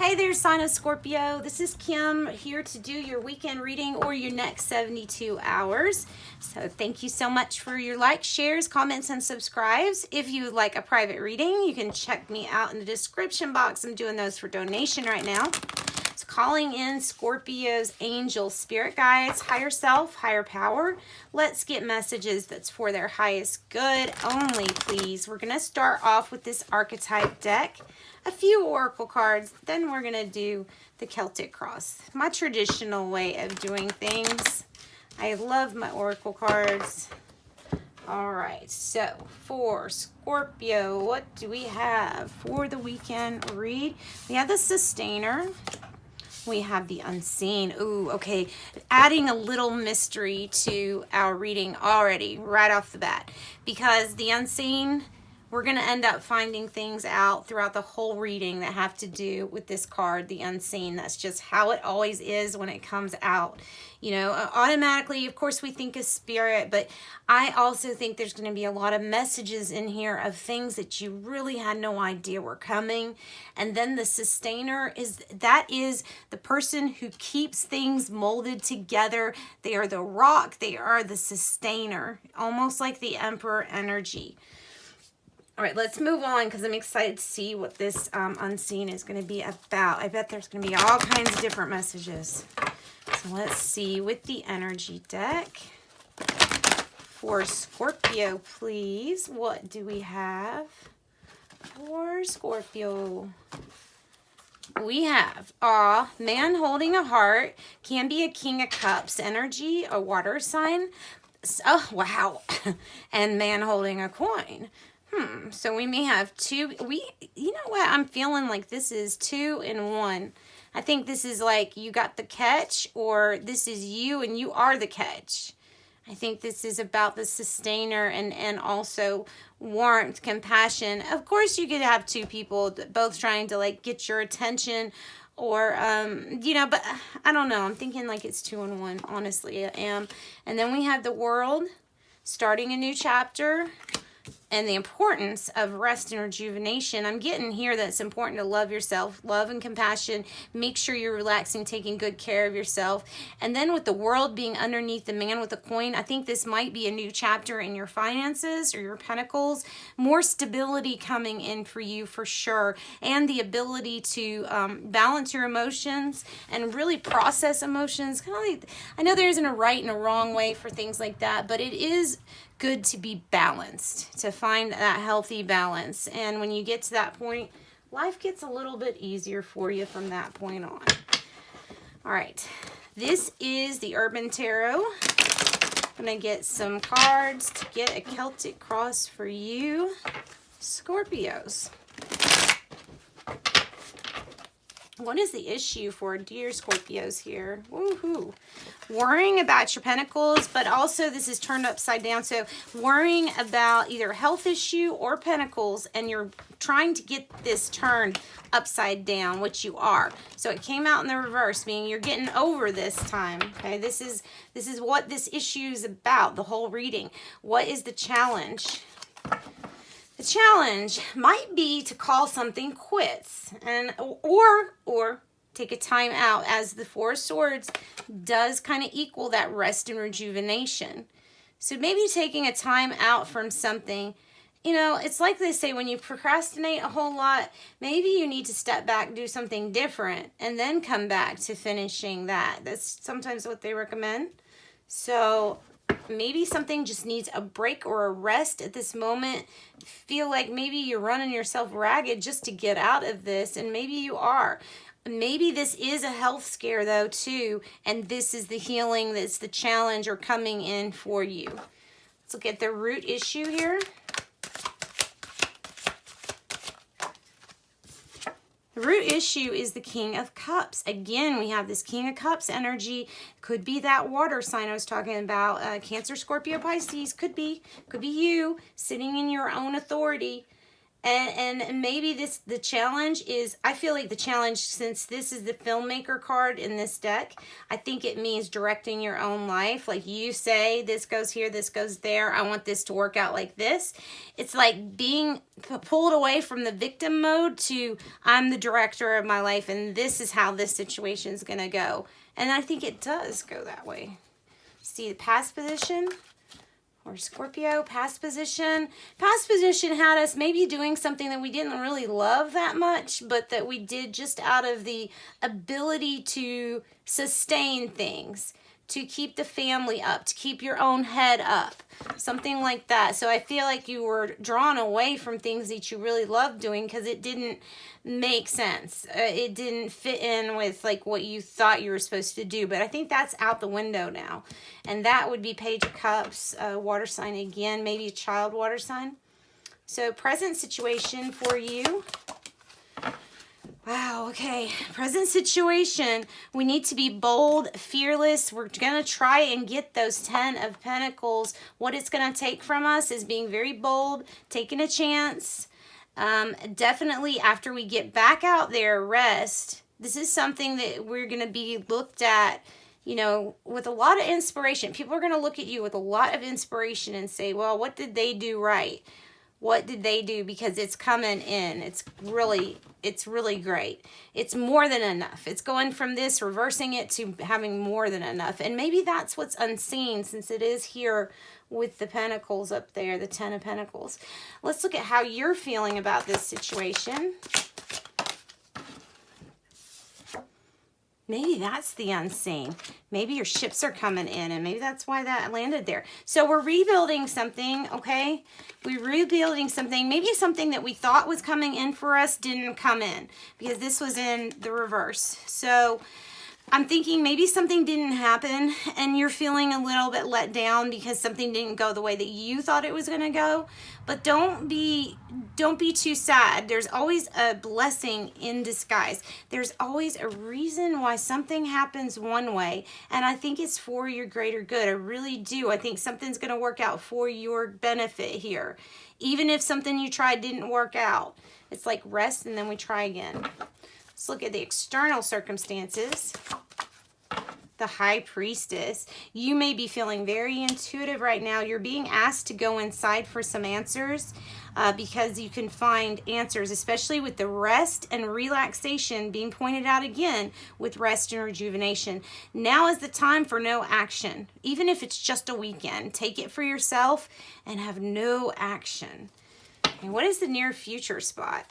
Hey there, sign of Scorpio. This is Kim here to do your weekend reading or your next 72 hours. So thank you so much for your likes, shares, comments, and subscribes. If you would like a private reading, you can check me out in the description box. I'm doing those for donation right now. It's calling in Scorpio's angel spirit guides, higher self, higher power. Let's get messages that's for their highest good only, please. We're going to start off with this archetype deck. A few oracle cards, then we're going to do the Celtic cross. My traditional way of doing things. I love my oracle cards. All right, so for Scorpio, what do we have for the weekend read? We have the Sustainer. We have the Unseen. Ooh, okay. Adding a little mystery to our reading already, right off the bat. Because the Unseen, we're going to end up finding things out throughout the whole reading that have to do with this card, the Unseen. That's just how it always is when it comes out. You know, automatically, of course, we think of spirit, but I also think there's going to be a lot of messages in here of things that you really had no idea were coming. And then the Sustainer is the person who keeps things molded together. They are the rock. They are the sustainer, almost like the Emperor energy. All right, let's move on because I'm excited to see what this Unseen is going to be about. I bet there's going to be all kinds of different messages. So let's see with the energy deck. For Scorpio, please, what do we have for Scorpio? We have a man holding a heart, can be a King of Cups energy, a water sign. Oh, wow. And man holding a coin. So we may have two. You know what? I'm feeling like this is 2 in 1. I think this is like you got the catch, or this is you and you are the catch. I think this is about the Sustainer and also warmth, compassion. Of course, you could have two people both trying to like get your attention, or you know, but I don't know. I'm thinking like it's 2 in 1. Honestly, I am. And then we have the World, starting a new chapter. And the importance of rest and rejuvenation. I'm getting here that it's important to love yourself, love and compassion. Make sure you're relaxing, taking good care of yourself. And then with the World being underneath the man with the coin, I think this might be a new chapter in your finances or your pentacles. More stability coming in for you for sure. And the ability to balance your emotions and really process emotions. Kind of like, I know there isn't a right and a wrong way for things like that, but it is good to be balanced, to find that healthy balance. And when you get to that point, life gets a little bit easier for you from that point on. All right, this is the Urban Tarot. I'm gonna get some cards to get a Celtic cross for you, Scorpios. What is the issue for dear Scorpios here? Woohoo. Worrying about your pentacles, but also this is turned upside down. So worrying about either health issue or pentacles, and you're trying to get this turned upside down, which you are. So it came out in the reverse, meaning you're getting over this time. Okay, this is what this issue is about, the whole reading. What is the challenge? The challenge might be to call something quits, and or take a time out, as the Four of Swords does kind of equal that rest and rejuvenation. So maybe taking a time out from something. You know, it's like they say, when you procrastinate a whole lot, maybe you need to step back, do something different, and then come back to finishing that. That's sometimes what they recommend. So maybe something just needs a break or a rest at this moment. Feel like maybe you're running yourself ragged just to get out of this, and maybe you are. Maybe this is a health scare though too, and this is the healing, that's the challenge or coming in for you. Let's look at the root issue here. The root issue is the King of Cups. Again, we have this King of Cups energy. Could be that water sign I was talking about. Cancer, Scorpio, Pisces. Could be you sitting in your own authority. And maybe the challenge is, I feel like the challenge, since this is the filmmaker card in this deck, I think it means directing your own life. Like you say, this goes here, this goes there. I want this to work out like this. It's like being pulled away from the victim mode to, I'm the director of my life and this is how this situation is going to go. And I think it does go that way. See the past position? Or Scorpio, past position. Past position had us maybe doing something that we didn't really love that much, but that we did just out of the ability to sustain things, to keep the family up, to keep your own head up, something like that. So I feel like you were drawn away from things that you really loved doing because it didn't make sense. It didn't fit in with like what you thought you were supposed to do. But I think that's out the window now. And that would be Page of Cups, water sign again, maybe a child water sign. So present situation for you. Wow, okay. Present situation. We need to be bold, fearless. We're going to try and get those 10 of Pentacles. What it's going to take from us is being very bold, taking a chance. Definitely after we get back out there, rest. This is something that we're going to be looked at, you know, with a lot of inspiration. People are going to look at you with a lot of inspiration and say, well, what did they do right? What did they do? Because it's coming in. It's really great. It's more than enough. It's going from this, reversing it, to having more than enough. And maybe that's what's unseen, since it is here with the Pentacles up there, the 10 of Pentacles. Let's look at how you're feeling about this situation. Maybe that's the unseen. Maybe your ships are coming in, and maybe that's why that landed there. So we're rebuilding something, okay? We're rebuilding something. Maybe something that we thought was coming in for us didn't come in, because this was in the reverse. So I'm thinking maybe something didn't happen, and you're feeling a little bit let down because something didn't go the way that you thought it was going to go. But don't be too sad. There's always a blessing in disguise. There's always a reason why something happens one way, and I think it's for your greater good. I really do. I think something's going to work out for your benefit here. Even if something you tried didn't work out. It's like rest and then we try again. Let's look at the external circumstances. The High Priestess. You may be feeling very intuitive right now. You're being asked to go inside for some answers because you can find answers, especially with the rest and relaxation being pointed out again with rest and rejuvenation. Now is the time for no action. Even if it's just a weekend, take it for yourself and have no action. And what is the near future spot?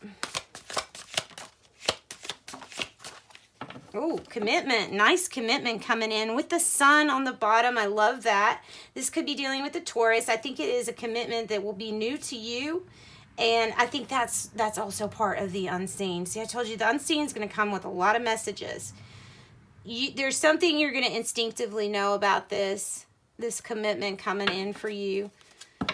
Oh, commitment. Nice commitment coming in with the sun on the bottom. I love that. This could be dealing with the Taurus. I think it is a commitment that will be new to you. And I think that's also part of the unseen. See, I told you the unseen is going to come with a lot of messages. There's something you're going to instinctively know about this commitment coming in for you.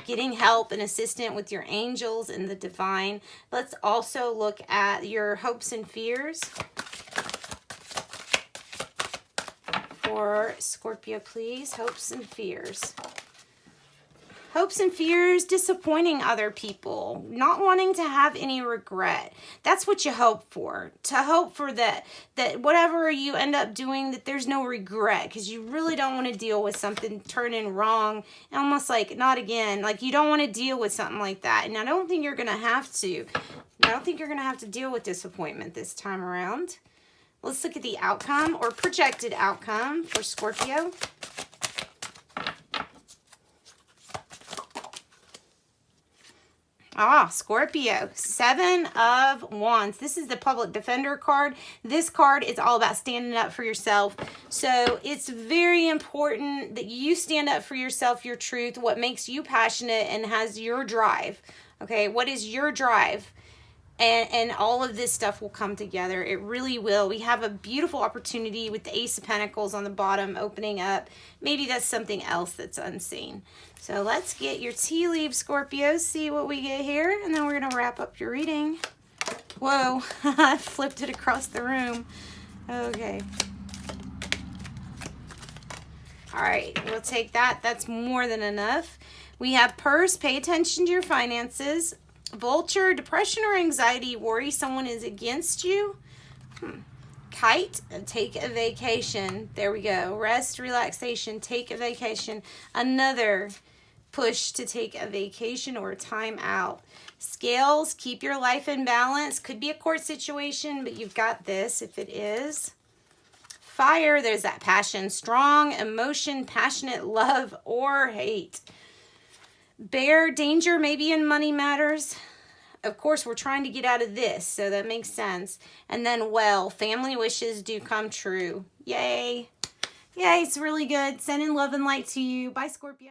Getting help and assistance with your angels and the divine. Let's also look at your hopes and fears. For Scorpio, please. Hopes and fears. Hopes and fears, disappointing other people, not wanting to have any regret. That's what you hope for. To hope for that whatever you end up doing, that there's no regret, because you really don't want to deal with something turning wrong, almost like not again. Like you don't want to deal with something like that. And I don't think you're going to have to. I don't think you're going to have to deal with disappointment this time around. Let's look at the outcome or projected outcome for Scorpio. Scorpio, 7 of Wands. This is the Public Defender card. This card is all about standing up for yourself. So it's very important that you stand up for yourself, your truth, what makes you passionate and has your drive. Okay, what is your drive? And all of this stuff will come together. It really will. We have a beautiful opportunity with the Ace of Pentacles on the bottom opening up. Maybe that's something else that's unseen. So let's get your tea leaves, Scorpio. See what we get here. And then we're going to wrap up your reading. Whoa. I flipped it across the room. Okay. All right. We'll take that. That's more than enough. We have purse. Pay attention to your finances. Vulture, depression or anxiety, worry someone is against you. Kite, take a vacation. There we go. Rest, relaxation, take a vacation. Another push to take a vacation or time out. Scales, keep your life in balance. Could be a court situation, but you've got this if it is. Fire, there's that passion. Strong emotion, passionate love or hate. Bear, danger maybe in money matters. Of course, we're trying to get out of this, so that makes sense. And then, well, family wishes do come true. Yay. Yay, it's really good. Sending love and light to you. Bye, Scorpio.